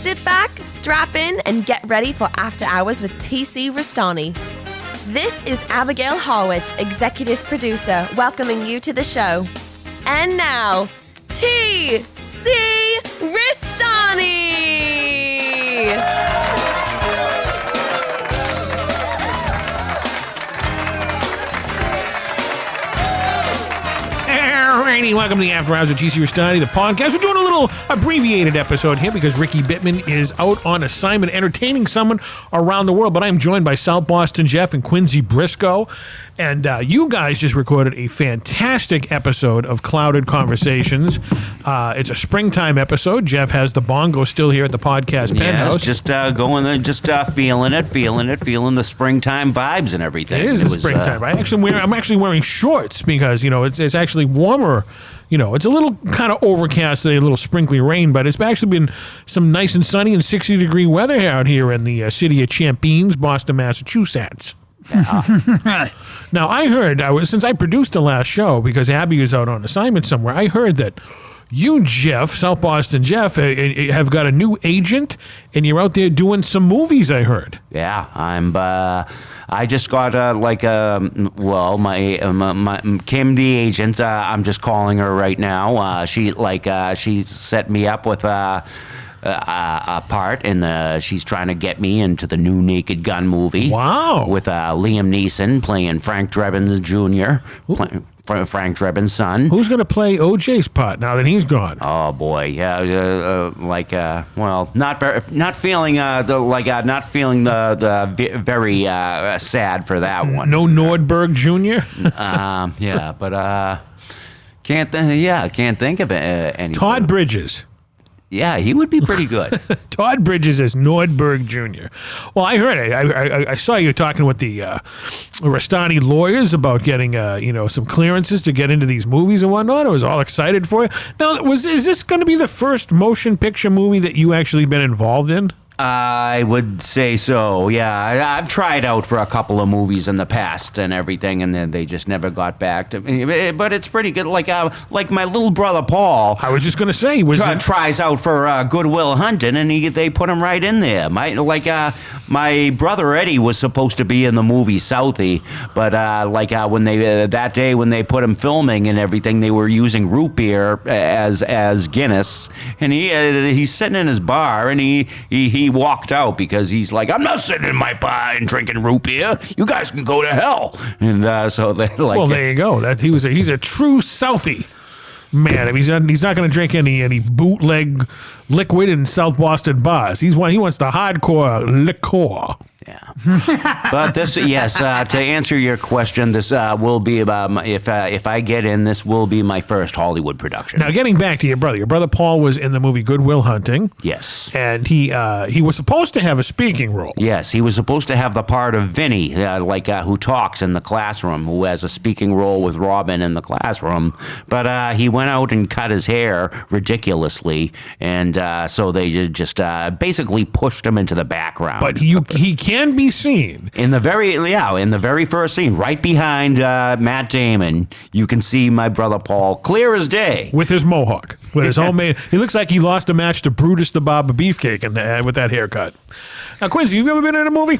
Sit back, strap in, and get ready for After Hours with TC Restani. This is Abigail Harwich, executive producer, welcoming you to the show. And now, TC Restani! Alrighty, welcome to the After Hours with TC Restani, the podcast. We're doing a little abbreviated episode here because Ricky Bittman is out on assignment entertaining someone around the world. But I'm joined by South Boston Jeff and Quincy Briscoe. And you guys just recorded a fantastic episode of Clouded Conversations. It's a springtime episode. Jeff has the Bongo still here at the podcast penthouse. Just going there, just feeling the springtime vibes and everything. It is the springtime. I'm actually wearing shorts because, you know, it's actually warmer. You know, it's a little kind of overcast today, a little sprinkly rain, but it's actually been some nice and sunny and 60-degree weather out here in the city of Champaign, Boston, Massachusetts. Yeah. Now, I heard, since I produced the last show, because Abby is out on assignment somewhere, I heard that you, Jeff, South Boston Jeff, have got a new agent, and you're out there doing some movies, I heard. Yeah, I just got my Kim, the agent. I'm just calling her right now. She set me up with a part she's trying to get me into the new Naked Gun movie. Wow. With Liam Neeson playing Frank Drebin's Jr., Frank Drebin's son. Who's going to play OJ's part now that he's gone? Oh boy, yeah, not feeling very sad for that one. No Nordberg Jr. Yeah, but can't think of any. Todd Bridges. Yeah, he would be pretty good. Todd Bridges as Nordberg Jr. Well, I heard it. I saw you talking with the Restani lawyers about getting some clearances to get into these movies and whatnot. I was all excited for you. Now, is this going to be the first motion picture movie that you actually been involved in? I would say so, yeah. I've tried out for a couple of movies in the past and everything, and then they just never got back to me. But it's pretty good. Like my little brother Paul. I was just going to say, tries out for Good Will Hunting, and they put him right in there. My brother Eddie was supposed to be in the movie Southie, but when they that day when they put him filming and everything, they were using root beer as Guinness, and he's sitting in his bar, and he walked out because he's like, I'm not sitting in my bar and drinking root beer. You guys can go to hell. And so they like. Well, there you go. He's a true Southie man. I mean, he's not going to drink any bootleg liquid in South Boston bars. He wants the hardcore liquor. Yeah, but this, yes, to answer your question, this will be about if I get in, this will be my first Hollywood production. Now, getting back to your brother Paul was in the movie Good Will Hunting. Yes, and he was supposed to have a speaking role. Yes, he was supposed to have the part of Vinny, who talks in the classroom, who has a speaking role with Robin in the classroom. But he went out and cut his hair ridiculously, and so they just basically pushed him into the background. But he can be seen in the very first scene, right behind Matt Damon. You can see my brother Paul clear as day with his mohawk, with his homemade. He looks like he lost a match to Brutus the Barber Beefcake with that haircut. Now, Quincy, have you ever been in a movie?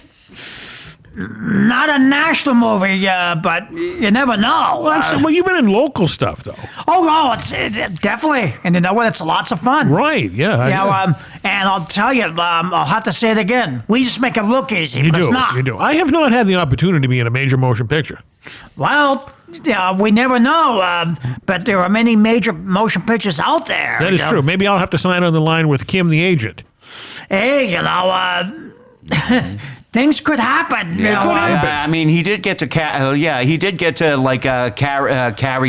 Not a national movie, but you never know. Well, you've been in local stuff, though. Oh, it's definitely. And you know what? It's lots of fun. Right, yeah. And I'll tell you, I'll have to say it again. We just make it look easy, it's not. You do. I have not had the opportunity to be in a major motion picture. Well, we never know, but there are many major motion pictures out there. That is true. Maybe I'll have to sign on the line with Kim, the agent. Hey, things could happen. I mean, he did get to carry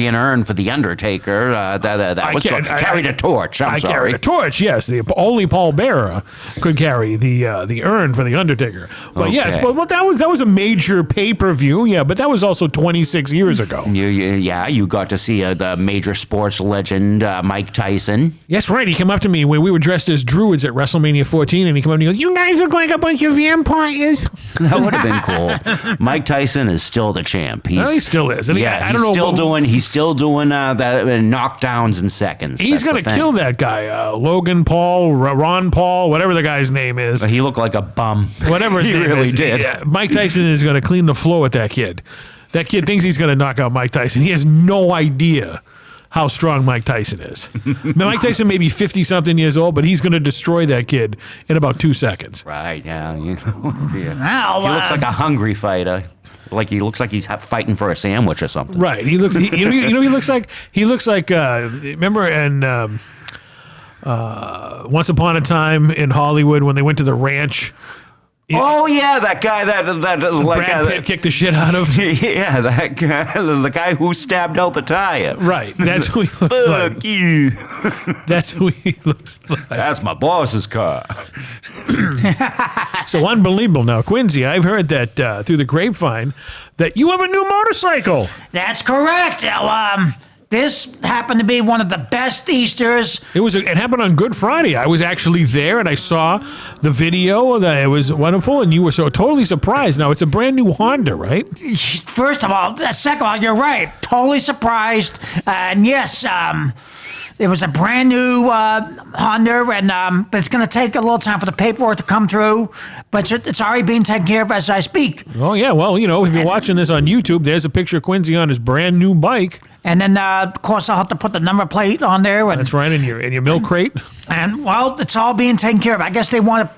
an urn for the Undertaker. Carried a torch. I carried a torch. Yes, only Paul Bearer could carry the urn for the Undertaker. But okay. Yes, well, that was a major pay-per-view. Yeah, but that was also 26 years ago. You got to see the major sports legend Mike Tyson. Yes, right. He came up to me when we were dressed as druids at WrestleMania 14, and he came up to me and goes, "You guys look like a bunch of vampires." guys? That would have been cool. Mike Tyson is still the champ. No, he still is. And yeah, I don't know. He's still doing that knockdowns in seconds. He's going to kill that guy, Logan Paul, Ron Paul, whatever the guy's name is. He looked like a bum. Whatever his he name really is. did. Yeah, Mike Tyson is going to clean the floor with that kid. That kid thinks he's going to knock out Mike Tyson. He has no idea how strong Mike Tyson is. Mike Tyson may be 50-something years old, but he's going to destroy that kid in about 2 seconds. Right, yeah. Yeah. Now, He looks like a hungry fighter. Like he looks like he's fighting for a sandwich or something. Right. He looks. You know. He looks like. He looks like. Remember in Once Upon a Time in Hollywood when they went to the ranch. Oh yeah, that guy that like Brad Pitt kicked the shit out of. Yeah, that guy, the guy who stabbed out the tire. Right. That's who he looks Fuck like. you. That's who he looks like. That's my boss's car. So unbelievable. Now, Quincy, I've heard that through the grapevine that you have a new motorcycle. That's correct. Now, this happened to be one of the best Easters. It happened on Good Friday. I was actually there and I saw the video. That it was wonderful, and you were so totally surprised. Now it's a brand new Honda, right? First of all, second of all, you're right. Totally surprised. And yes, it was a brand new Honda, and but it's going to take a little time for the paperwork to come through. But it's already being taken care of as I speak. Oh yeah. Well, if you're watching this on YouTube, there's a picture of Quincy on his brand new bike. And then, of course, I'll have to put the number plate on there. And, That's right, in your milk crate. And, well, it's all being taken care of. I guess they want to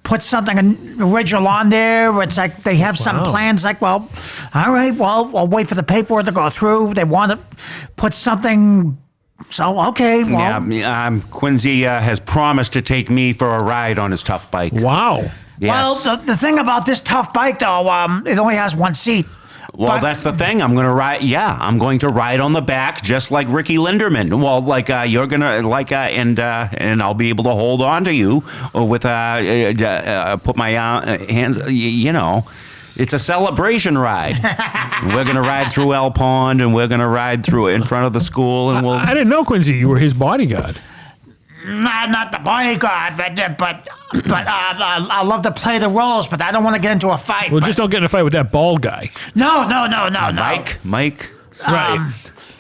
put something original on there. It's like they have some plans like, well, all right, well, I'll wait for the paperwork to go through. They want to put something. So, okay, well. Yeah, Quincy has promised to take me for a ride on his tough bike. Wow. Yes. Well, the thing about this tough bike, though, it only has one seat. Well, that's the thing. I'm going to ride. Yeah, I'm going to ride on the back, just like Ricky Linderman. Well, like you're gonna and I'll be able to hold on to you with put my hands. It's a celebration ride. We're going to ride through El Pond, and we're going to ride through in front of the school, and we'll. I didn't know, Quincy, you were his bodyguard. Not the bodyguard, but I love to play the roles, but I don't want to get into a fight. Well, just don't get in a fight with that bald guy. No. Mike. Right.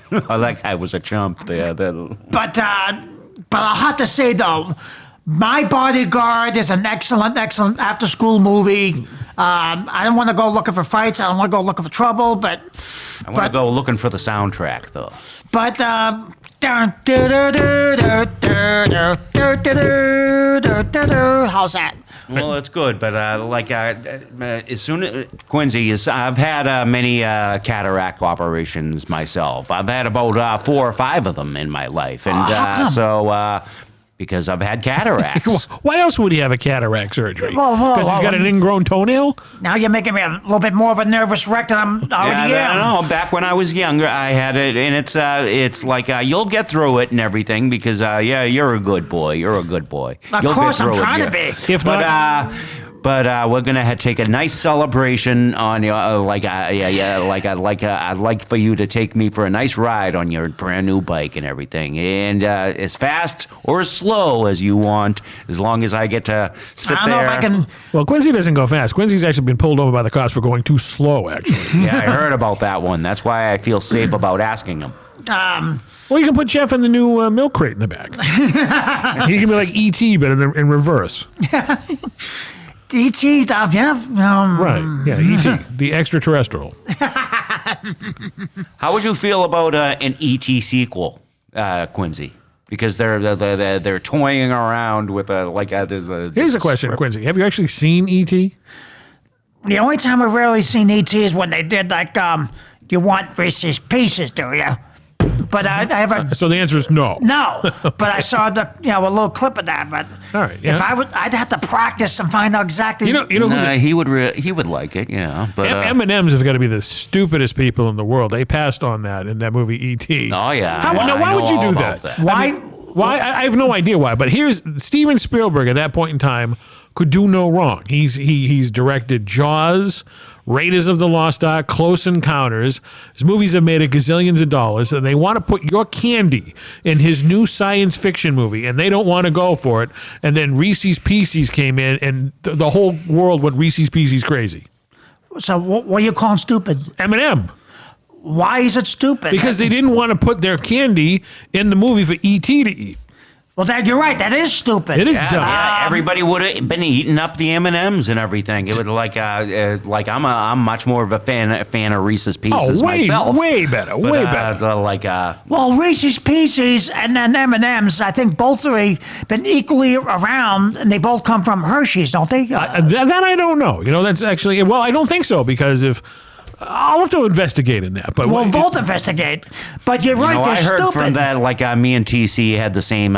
That guy was a chump there. But I'll have to say though, My Bodyguard is an excellent after-school movie. I don't want to go looking for fights. I don't want to go looking for trouble, but I want to go looking for the soundtrack though. But how's that? Well, it's good, but as soon as Quincy I've had many cataract operations myself. I've had about 4 or 5 of them in my life, and because I've had cataracts. Why else would he have a cataract surgery? Whoa, Because he's got an ingrown toenail? Now you're making me a little bit more of a nervous wreck than I'm already am. No, back when I was younger, I had it, and it's like you'll get through it and everything because you're a good boy. You're a good boy. Of course, I'm trying to be. But we're gonna take a nice celebration on your I'd like for you to take me for a nice ride on your brand new bike and everything, and as fast or as slow as you want, as long as I get to sit I don't there. know if I can. Well, Quincy doesn't go fast. Quincy's actually been pulled over by the cops for going too slow, actually. Yeah, I heard about that one. That's why I feel safe about asking him. Well, you can put Jeff in the new milk crate in the back. He can be like E.T., but in reverse. E.T. Right, yeah, E.T., the extraterrestrial. How would you feel about an E.T. sequel, Quincy? Because they're toying around with Here's a question, Quincy. Have you actually seen E.T.? The only time I've really seen E.T. is when they did you want Reese's Pieces, do you? But I haven't. So the answer is no. No, but I saw a little clip of that. But all right, yeah. if I'd have to practice and find out exactly. You know who he would like it, yeah. But M&Ms have got to be the stupidest people in the world. They passed on that in that movie E.T. Oh yeah. Why would you do that? Why? Why? I have no idea why. But here's Steven Spielberg at that point in time could do no wrong. He's directed Jaws, Raiders of the Lost Ark, Close Encounters. His movies have made a gazillions of dollars, and they want to put your candy in his new science fiction movie, and they don't want to go for it. And then Reese's Pieces came in, and the whole world went Reese's Pieces crazy. So what are you calling stupid? M&M. Why is it stupid? Because they didn't want to put their candy in the movie for E.T. to eat. Well, you're right. That is stupid. It is Yeah, dumb. yeah, everybody would have been eating up the M&Ms and everything. It would like I'm much more of a fan of Reese's Pieces myself. Way better, way better. Well, Reese's Pieces and then M&M's, I think both have been equally around, and they both come from Hershey's, don't they? That I don't know. That's actually, well, I don't think so, because if I'll have to investigate in that. But we'll both investigate. But you're right, they're I heard stupid. from that, me and TC had the same,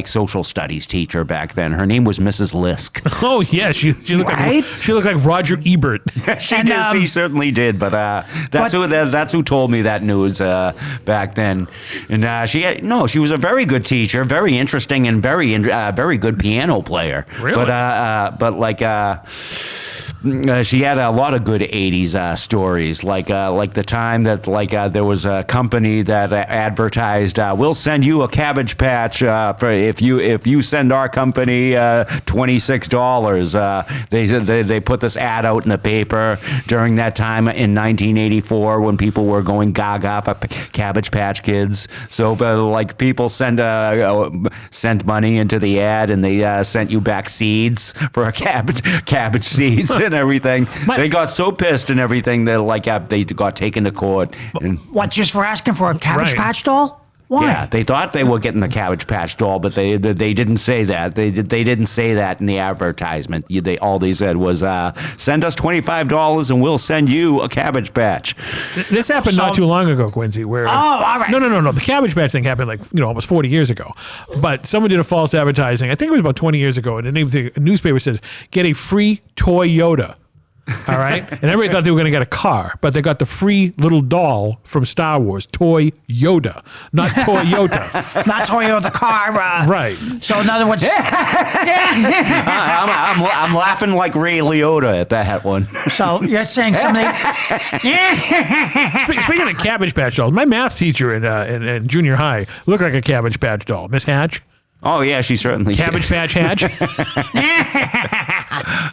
social studies teacher back then. Her name was Mrs. Lisk. Oh, yeah. She looked Right? like Roger Ebert. She certainly did, but that's who told me that news back then. And she was a very good teacher, very interesting, and very good piano player. Really? She had a lot of good 80s stories, like the time that there was a company that advertised, we'll send you a Cabbage Patch for if you send our company $26. They put this ad out in the paper during that time in 1984 when people were going gaga for Cabbage Patch Kids. So people sent money into the ad, and they sent you back seeds for a cabbage seeds. And everything. They got so pissed and everything that they got taken to court. And, what, just for asking for a Cabbage Right. Patch doll? Why? yeah, they thought they were getting the Cabbage Patch doll, but they didn't say that. They didn't say that in the advertisement. All they said was, "Send us $25 and we'll send you a Cabbage Patch." This happened not too long ago, Quincy, where... all right. No. The Cabbage Patch thing happened almost 40 years ago. But someone did a false advertising. I think it was about 20 years ago. And the name of the newspaper says, get a free toy Yoda. All right? And everybody thought they were going to get a car, but they got the free little doll from Star Wars, Toy Yoda, not Toyota. Not Toyota the car. Right. So in other words, I'm laughing like Ray Liotta at that one. so you're saying somebody. Speaking of Cabbage Patch dolls, my math teacher in junior high looked like a Cabbage Patch doll. Miss Hatch? Oh yeah, she certainly Cabbage did. Patch Hatch?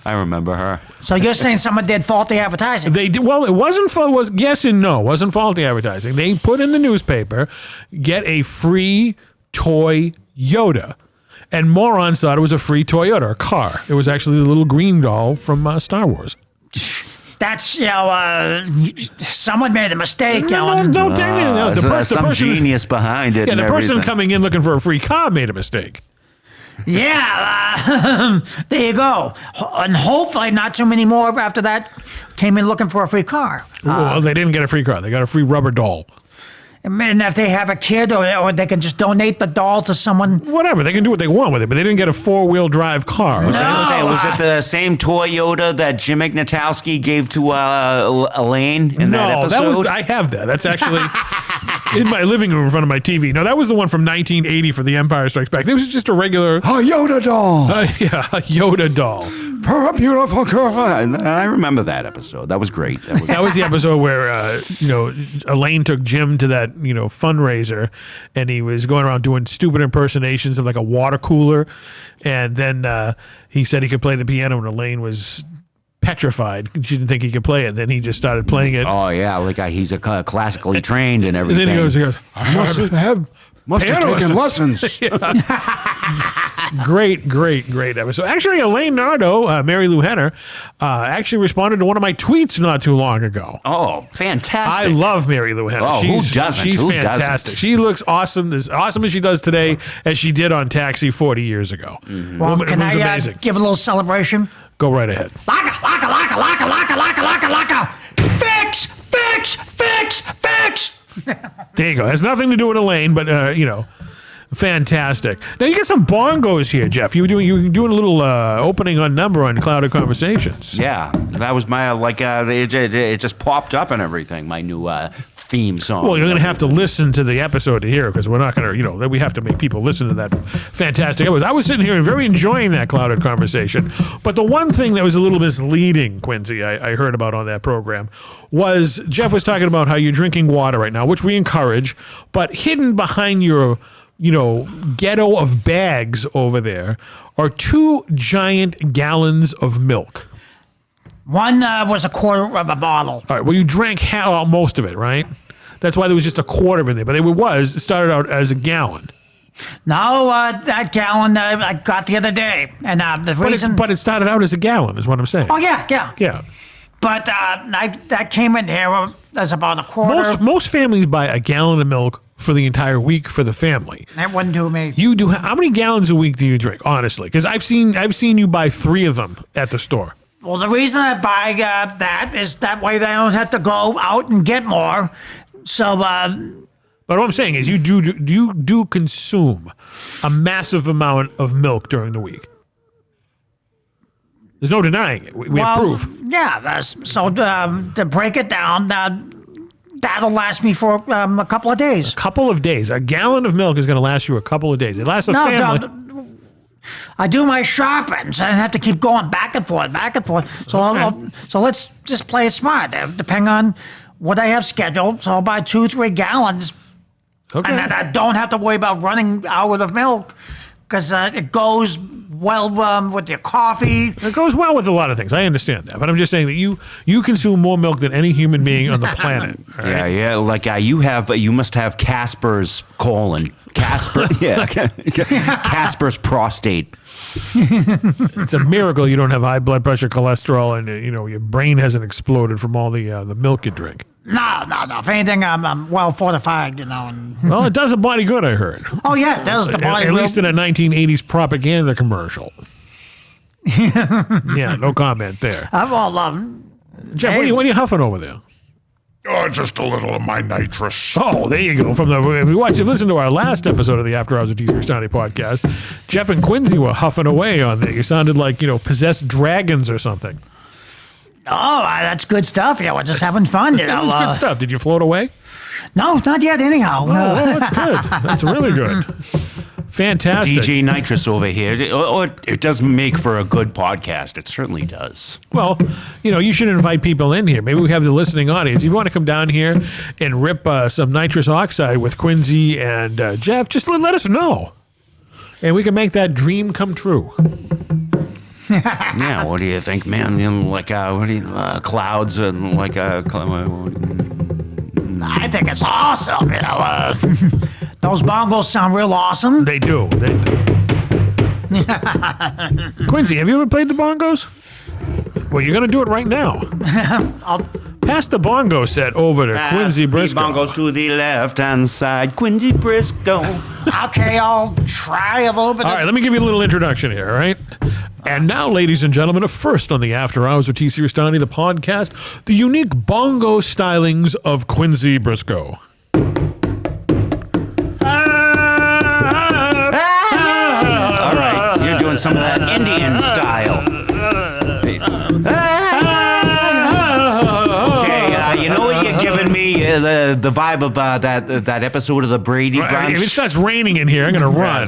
I remember her. So you're saying someone did faulty advertising? They did, well, it wasn't yes and no. It wasn't faulty advertising. They put in the newspaper, get a free toy Yoda. And morons thought it was a free Toyota, a car. It was actually the little green doll from Star Wars. That's, someone made a mistake. Don't tell me. No, There's some genius behind it. Yeah, and the person everything. coming in looking for a free car made a mistake. Yeah, there you go. And hopefully not too many more after that came in looking for a free car. Well, they didn't get a free car. They got a free rubber doll. And if they have a kid, or they can just donate the doll to someone. Whatever. They can do what they want with it, but they didn't get a four-wheel drive car. Was it the same Toyota that Jim Ignatowski gave to Elaine in that episode? I have that. That's actually in my living room in front of my TV. No, that was the one from 1980 for The Empire Strikes Back. It was just a regular... A Yoda doll. a Yoda doll. For a beautiful girl. I remember that episode. That was great. That was the episode where, Elaine took Jim to that, fundraiser, and he was going around doing stupid impersonations of like a water cooler. And then he said he could play the piano, and Elaine was petrified. She didn't think he could play it. Then he just started playing it. Oh, yeah. He's a classically trained and everything. And then he goes, I must have piano taken lessons. Great episode. Actually, Elaine Nardo, Mary Lou Henner, actually responded to one of my tweets not too long ago. Oh, fantastic. I love Mary Lou Henner. Oh, who doesn't? She's Who fantastic. doesn't? She looks awesome, as awesome as she does today as she did on Taxi 40 years ago. Mm-hmm. Well, Woman can who's I amazing. give a little celebration? Go right ahead. Laka. Fix. There you go. Has nothing to do with Elaine, but fantastic. Now you got some bongos here, Jeff. You were doing a little opening on number on Clouded Conversations. Yeah, that was my it just popped up and everything. My new theme song. Well, you're going to have to listen to the episode to hear it because we're not going to, we have to make people listen to that fantastic episode. I was sitting here and very enjoying that clouded conversation. But the one thing that was a little misleading, Quincy, I heard about on that program was Jeff was talking about how you're drinking water right now, which we encourage, but hidden behind your, ghetto of bags over there are 2 giant gallons of milk. One was a quarter of a bottle. All right. Well, you drank most of it, right? That's why there was just a quarter in there. But it started out as a gallon. No, that gallon I got the other day, and the reason. But it started out as a gallon, is what I'm saying. Oh yeah. Yeah. But that came in here as about a quarter. Most families buy a gallon of milk for the entire week for the family. That wouldn't do me. You do. How many gallons a week do you drink? Honestly, because I've seen you buy 3 of them at the store. Well, the reason I buy that is that way I don't have to go out and get more. So, but what I'm saying is, you do consume a massive amount of milk during the week. There's no denying it. We approve. Yeah. So to break it down, that'll last me for a couple of days. A couple of days. A gallon of milk is going to last you a couple of days. It lasts a family. No, I do my shopping, so I don't have to keep going back and forth. So so let's just play it smart. Depending on what I have scheduled, so I'll buy 2-3 gallons, Okay. and then I don't have to worry about running out of milk because it goes well with your coffee. It goes well with a lot of things. I understand that, but I'm just saying that you consume more milk than any human being on the planet. All right? Yeah. Like you must have Casper's colon. Casper's prostate. It's a miracle you don't have high blood pressure, cholesterol, and your brain hasn't exploded from all the milk you drink. No. If anything, I'm well fortified, And, Well, it does a body good, I heard. oh yeah, it does the body. At least in a 1980s propaganda commercial. Yeah, no comment there. Jeff, what are you huffing over there? Oh, just a little of my nitrous. Oh, there you go. If you listen to our last episode of the After Hours of TC Restani podcast, Jeff and Quincy were huffing away on there. You sounded like, possessed dragons or something. Oh, that's good stuff. Yeah, we're just having fun. It was good stuff. Did you float away? No, not yet. Anyhow, Oh, that's good. That's really good. Fantastic. DJ Nitrous over here. It does make for a good podcast. It certainly does. Well, you should invite people in here. Maybe we have the listening audience. If you want to come down here and rip some nitrous oxide with Quincy and Jeff, just let us know. And we can make that dream come true. Yeah, what do you think, man? Clouds and I think it's awesome. Those bongos sound real awesome. They do. Quincy, have you ever played the bongos? Well, you're going to do it right now. I'll Pass the bongo set over to Quincy Briscoe. Bongos to the left-hand side. Quincy Briscoe. Okay, I'll try a little bit. All right, let me give you a little introduction here, all right? And now, ladies and gentlemen, first on the After Hours with TC Restani, the podcast, the unique bongo stylings of Quincy Briscoe. All right, you're doing some of that Indian style. Okay, you know what you're giving me? The vibe of that episode of the Brady Bunch. If it starts raining in here, I'm going to run.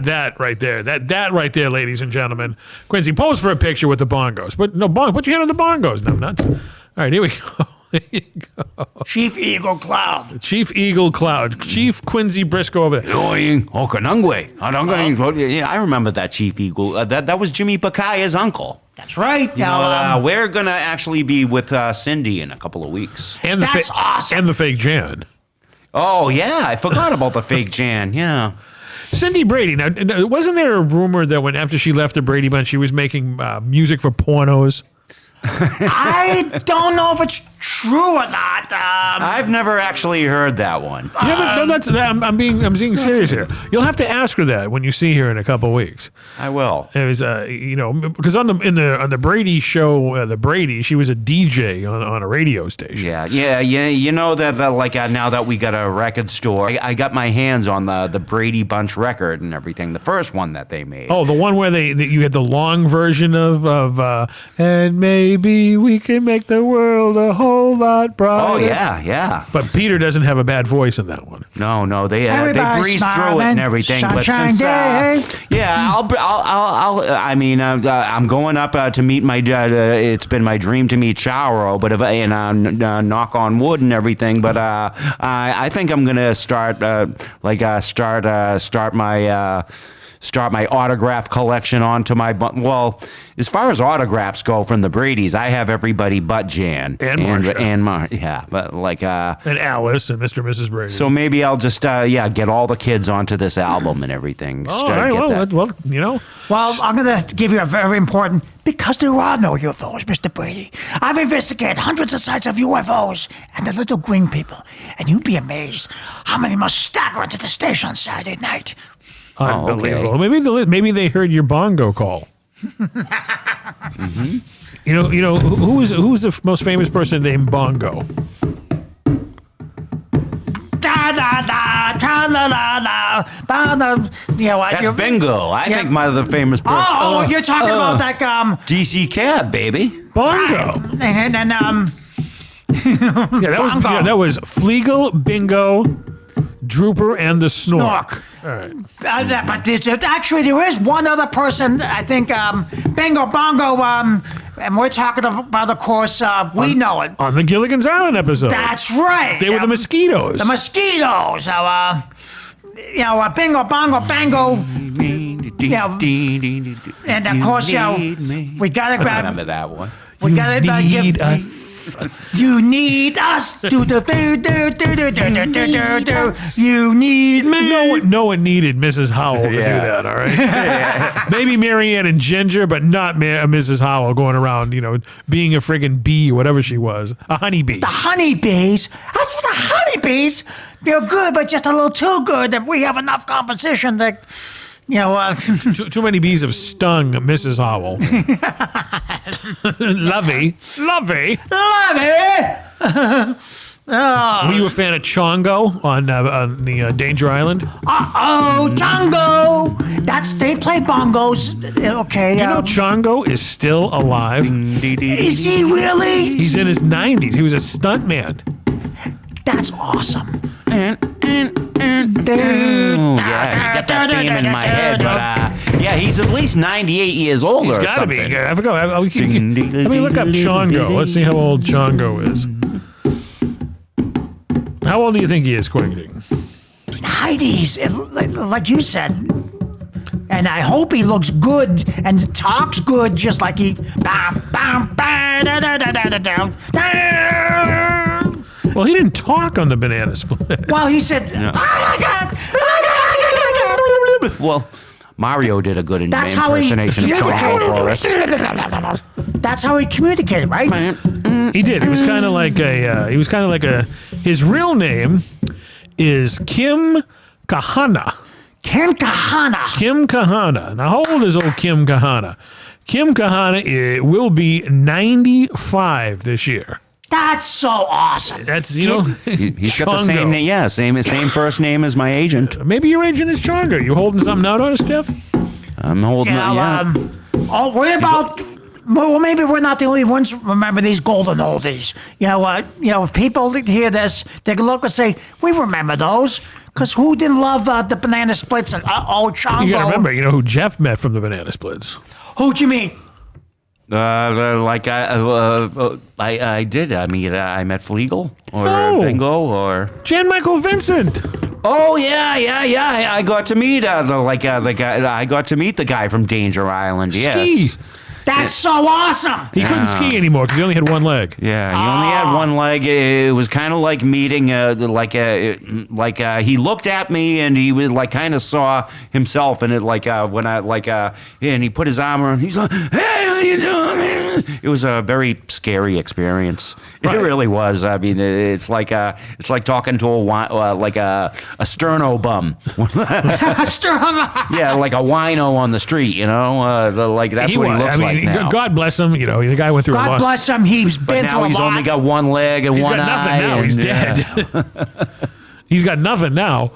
That right there. That right there, ladies and gentlemen. Quincy, pose for a picture with the bongos. But no, put your hand on the bongos, numbnuts. All right, here we go. There you go. Chief Eagle Cloud. Chief Eagle Cloud. Chief Quincy Briscoe over there. Yeah, I remember that Chief Eagle. That was Jimmy Bakaya's uncle. That's right. You know, we're going to actually be with Cindy in a couple of weeks. And the That's awesome. And the fake Jan. Oh, yeah. I forgot about the fake Jan. Yeah. Cindy Brady. Now, wasn't there a rumor that when after she left the Brady Bunch, she was making music for pornos? I don't know if it's true or not. I've never actually heard that one. Yeah, but I'm being serious here. You'll have to ask her that when you see her in a couple weeks. I will. It was, because on the Brady show, the Brady, she was a DJ on a radio station. Yeah. You know that now that we got a record store, I got my hands on the Brady Bunch record and everything. The first one that they made. Oh, the one where you had the long version of and maybe we can make the world a whole lot brighter. Oh yeah. But Peter doesn't have a bad voice in that one. No, they Everybody breeze through it smiling, and everything. But sunshine since day. I'm going up to meet my. It's been my dream to meet Charo, but knock on wood and everything. But I think I'm gonna start my autograph collection onto my. Well, as far as autographs go from the Bradys, I have everybody but Jan And Marsha. yeah, but And Alice and Mr. and Mrs. Brady. so maybe I'll just get all the kids onto this album and everything. all right, well, Well, I'm going to give you a very important, because there are no UFOs, Mr. Brady. I've investigated hundreds of sites of UFOs and the little green people, and you'd be amazed how many must stagger into the station on Saturday night. unbelievable. Maybe they heard your bongo call. Mm-hmm. Who's the most famous person named Bongo? Da da da, tra la la la, ba da. That's Bingo. I think the famous person. Oh, you're talking about that DC Cab, baby. Bongo. and Bongo. that was Fleagle, Bingo, Drooper, and the Snork. Snork. All right. But there is one other person, I think, Bingo Bongo, and we're talking about, of course, we know it. On the Gilligan's Island episode. That's right. They were the mosquitoes. The mosquitoes. Bingo Bongo Bango. And of course, we gotta grab. Remember that one. We gotta Need give. us. You need us. You need me. No one needed Mrs. Howell to do that, all right? Maybe Marianne and Ginger, but not Mrs. Howell going around, being a friggin' bee, whatever she was. A honeybee. The honeybees. As for the honeybees, they're good, but just a little too good that we have enough competition that, Too many bees have stung Mrs. Howell. Lovey. love it. Were you a fan of Chongo on the Danger Island? Chongo. They play bongos. Okay. Chongo is still alive. Is he really? He's in his 90s. He was a stuntman. That's awesome. Yeah, you got that theme in my head, but he's at least 98 years old. He's got to be. I forgot. Let me look up Chongo. Let's see how old Chongo is. How old do you think he is, Quincy? 90s, like you said. And I hope he looks good and talks good, just like he. Well, he didn't talk on the Banana Split. Well, he said. Well, Mario did a good That's how he impersonation of Chongo for us. That's how he communicated, right? He did. He was kind of like a. His real name is Kim Kahana. Kim Kahana. Kim Kahana. Now, how old is old Kim Kahana? Kim Kahana will be 95 this year. That's so awesome. That's, He's got the same name, same first name as my agent. Maybe your agent is Chongo. You holding something out on us, Jeff? I'm holding what about? Well, maybe we're not the only ones remember these golden oldies. If people hear this, they can look and say, "We remember those." Because who didn't love the Banana Splits and Chongo? You got to remember, who Jeff met from the Banana Splits. Who'd you meet? I did. I mean, I met Fleagle or Bingo or Jan Michael Vincent. Oh yeah. I got to meet the guy. I got to meet the guy from Danger Island. Yes. Ski. That's so awesome. He couldn't ski anymore because he only had one leg. Yeah, he only had one leg. It was kind of like meeting, he looked at me and he was kind of saw himself in it, and he put his arm around. He's like, "Hey, how you doing?" it was a very scary experience. Right. It really was. I mean, it's like talking to a sterno bum. Yeah, like a wino on the street. You know, like that's what he looks like now. God bless him. You know, the guy went through a lot. God bless him. He's But been now through a he's lot. only got one leg and He's one got nothing eye. now. and, He's dead. He's got nothing now.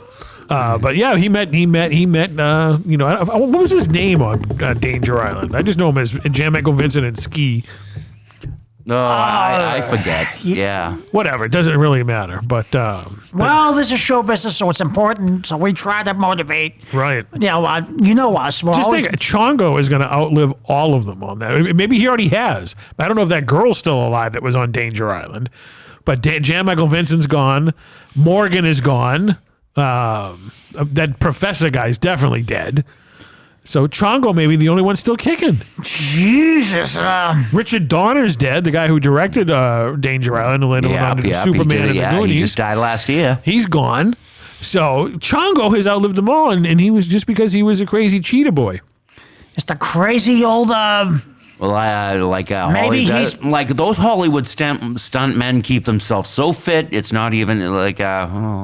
But yeah, he met. You know, what was his name on Danger Island? I just know him as Jan Michael Vincent and Ski. No, I forget. Yeah. Whatever, it doesn't really matter. But Well, this is show business, so it's important. So we try to motivate. right. You know us. We're Just always- think, Chongo is going to outlive all of them on that. Maybe he already has. I don't know if that girl's still alive that was on Danger Island. But Jan Michael Vincent's gone. Morgan is gone. That professor guy's definitely dead. So Chongo may be the only one still kicking. Jesus. Richard Donner's dead, the guy who directed Danger Island and later went on to do Superman and the Goonies. He just died last year. He's gone. So Chongo has outlived them all, and he was just because he was a crazy cheetah boy. It's the crazy old. Well, Maybe Hollywood, he's- like those Hollywood stunt men keep themselves so fit. It's not even like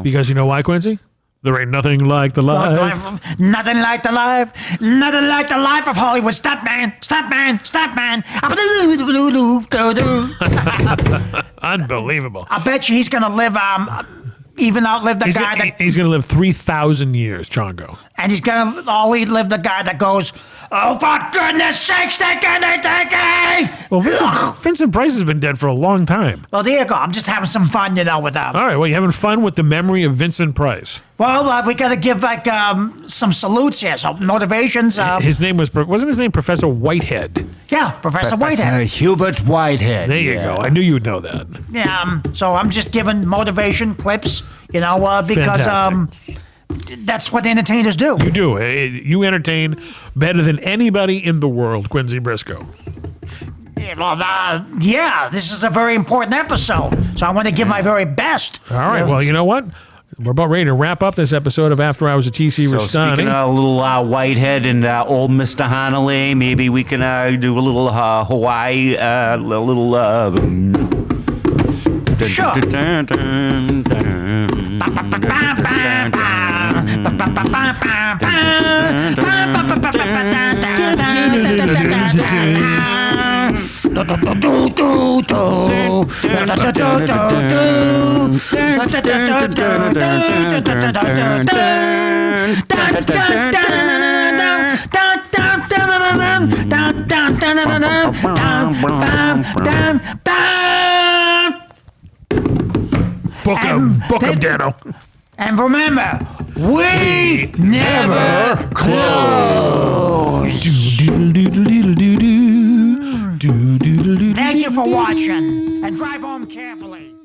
Because you know why, Quincy? There ain't nothing like the life. Nothing like the life. Nothing like the life of Hollywood. Stuntman. Unbelievable. I bet you he's going to live. Even outlive the guy that. He's going to live 3,000 years, Chongo. And he's going to outlive the guy that goes, "Oh, for goodness sakes, take it. Well, Vincent Price has been dead for a long time. Well, there you go. I'm just having some fun, with All right, well, you having fun with the memory of Vincent Price. Well, we got to give some salutes here, some motivations. His name wasn't his name Professor Whitehead? Yeah, Professor Whitehead. Hubert Whitehead. There you go. I knew you would know that. Yeah, so I'm just giving motivation clips, because that's what entertainers do. You do. You entertain better than anybody in the world, Quincy Briscoe. Yeah, this is a very important episode, so I want to give my very best. All right, well, you know what? We're about ready to wrap up this episode of After Hours of TC So Restani. speaking of a little Whitehead and old Mr. Hanley, maybe we can do a little Hawaii, a little. Sure. Book 'em, Dano. And remember, we never close. Thank you for watching, and drive home carefully.